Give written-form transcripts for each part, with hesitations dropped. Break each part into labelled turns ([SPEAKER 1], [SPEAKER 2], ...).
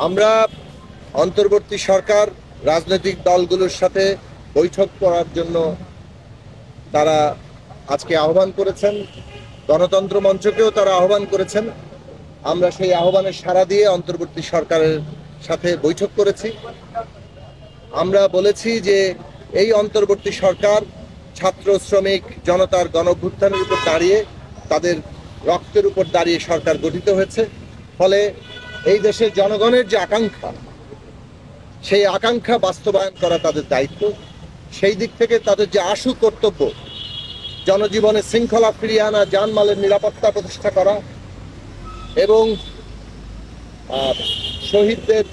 [SPEAKER 1] আমরা অন্তর্বর্তী সরকার রাজনৈতিক দলগুলোর সাথে বৈঠক করার জন্য তারা আজকে আহ্বান করেছেন, গণতন্ত্র মঞ্চকেও তারা আহ্বান করেছেন। আমরা সেই আহ্বানের সাড়া দিয়ে অন্তর্বর্তী সরকারের সাথে বৈঠক করেছি। আমরা বলেছি যে এই অন্তর্বর্তী সরকার ছাত্র, শ্রমিক, জনতার গণঅভ্যুত্থানের উপর দাঁড়িয়ে, তাদের রক্তের উপর দাঁড়িয়ে সরকার গঠিত হয়েছে। ফলে এই দেশের জনগণের যে আকাঙ্ক্ষা, সেই আকাঙ্ক্ষা বাস্তবায়ন করা তাদের দায়িত্ব। সেই দিক থেকে তাদের যে আশু কর্তব্য, জনজীবনে শৃঙ্খলা ফিরিয়ে আনা, জানমালের নিরাপত্তা প্রতিষ্ঠা করা এবং শহীদদের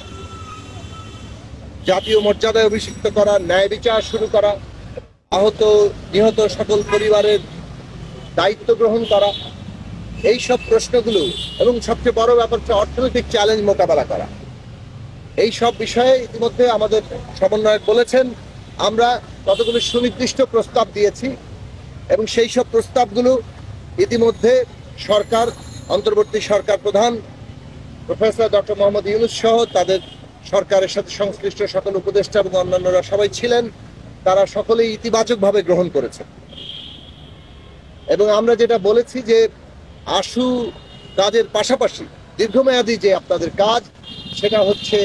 [SPEAKER 1] জাতীয় মর্যাদায় অভিষিক্ত করা, ন্যায় বিচার শুরু করা, আহত নিহত সকল পরিবারের দায়িত্ব গ্রহণ করা, এই সব প্রশ্নগুলো এবং সবচেয়ে বড় ব্যাপার হচ্ছে অর্থনৈতিক চ্যালেঞ্জ মোকাবেলা করা। এই সব বিষয়ে ইতিমধ্যে আমাদের সমন্বয়ক বলেছেন, আমরা কতগুলো সুনির্দিষ্ট প্রস্তাব দিয়েছি এবং সেই সব প্রস্তাবগুলো ইতিমধ্যে সরকার, অন্তর্বর্তী সরকার প্রধান প্রফেসর ডক্টর মোহাম্মদ ইউনূস সহ তাদের সরকারের সাথে সংশ্লিষ্ট সকল উপদেষ্টা এবং অন্যান্যরা সবাই ছিলেন, তারা সকলেই ইতিবাচকভাবে গ্রহণ করেছেন। এবং আমরা যেটা বলেছি যে আশু কাজের পাশাপাশি দীর্ঘমেয়াদী যে আপনাদের কাজ, সেটা হচ্ছে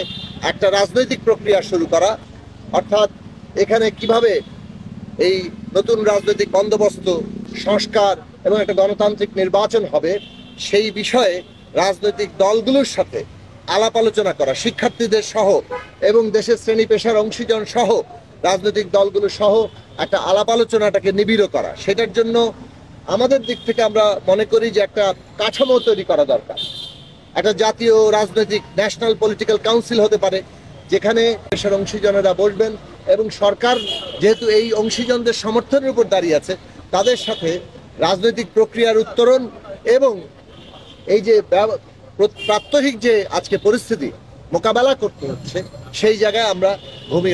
[SPEAKER 1] একটা রাজনৈতিক প্রক্রিয়া শুরু করা, অর্থাৎ এখানে কিভাবে এই নতুন রাজনৈতিক বন্দোবস্ত, সংস্কার এবং একটা গণতান্ত্রিক নির্বাচন হবে, সেই বিষয়ে রাজনৈতিক দলগুলোর সাথে আলাপ আলোচনা করা, শিক্ষার্থীদের সহ এবং দেশের শ্রেণী পেশার অংশীজন সহ রাজনৈতিক দলগুলো সহ একটা আলাপ আলোচনাটাকে নিবিড় করা। সেটার জন্য আমাদের দিক থেকে আমরা মনে করি যে একটা কাঠামো তৈরি করা দরকার। একটা জাতীয় রাজনৈতিক ন্যাশনাল পলিটিক্যাল কাউন্সিল হতে পারে, যেখানে দেশের অংশীজনেরা বসবেন এবং সরকার যেহেতু এই অংশীজনদের সমর্থনের উপর দাঁড়িয়ে আছে, তাদের সাথে রাজনৈতিক প্রক্রিয়ার উত্তরণ এবং এই যে প্রাত্যহিক যে আজকে পরিস্থিতি মোকাবেলা করতে হচ্ছে, সেই জায়গায় আমরা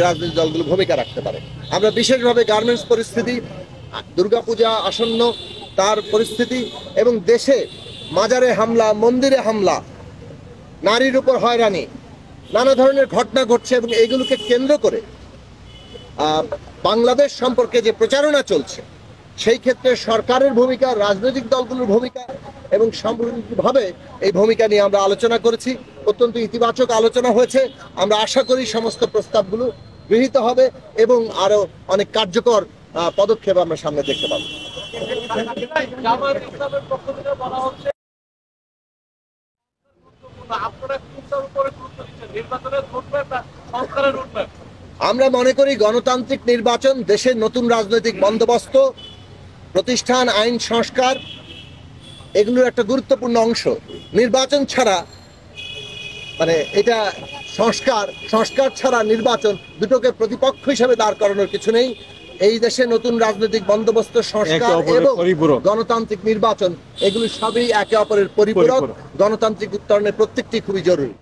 [SPEAKER 1] রাজনৈতিক দলগুলো ভূমিকা রাখতে পারে। আমরা বিশেষভাবে গার্মেন্টস পরিস্থিতি, দুর্গাপূজা আসন্ন তার পরিস্থিতি এবং দেশে মাজারে হামলা, মন্দিরে হামলা, নারীর উপর হয়রানি, নানা ধরনের ঘটনা ঘটছে এবং এইগুলোকে কেন্দ্র করে বাংলাদেশ সম্পর্কে যে প্রচারণা চলছে, সেই ক্ষেত্রে সরকারের ভূমিকা, রাজনৈতিক দলগুলোর ভূমিকা এবং সম্পূর্ণভাবে এই ভূমিকা নিয়ে আমরা আলোচনা করেছি। অত্যন্ত ইতিবাচক আলোচনা হয়েছে। আমরা আশা করি সমস্ত প্রস্তাবগুলো গৃহীত হবে এবং আরো অনেক কার্যকর পদক্ষেপ আমরা সামনে দেখতে পাবো। আমরা মনে করি গণতান্ত্রিক নির্বাচন দেশের নতুন রাজনৈতিক বন্দোবস্ত, প্রতিষ্ঠান, আইন সংস্কার, এগুলোর একটা গুরুত্বপূর্ণ অংশ। নির্বাচন ছাড়া এটা সংস্কার ছাড়া নির্বাচন, দুটোকে প্রতিপক্ষ হিসেবে দাঁড় করানোর কিছু নেই। এই দেশে নতুন রাজনৈতিক বন্দোবস্ত, সংস্কার এবং গণতান্ত্রিক নির্বাচন, এগুলো সবই একে অপরের পরিপূরক। গণতান্ত্রিক উত্তরণের প্রত্যেকটি খুবই জরুরি।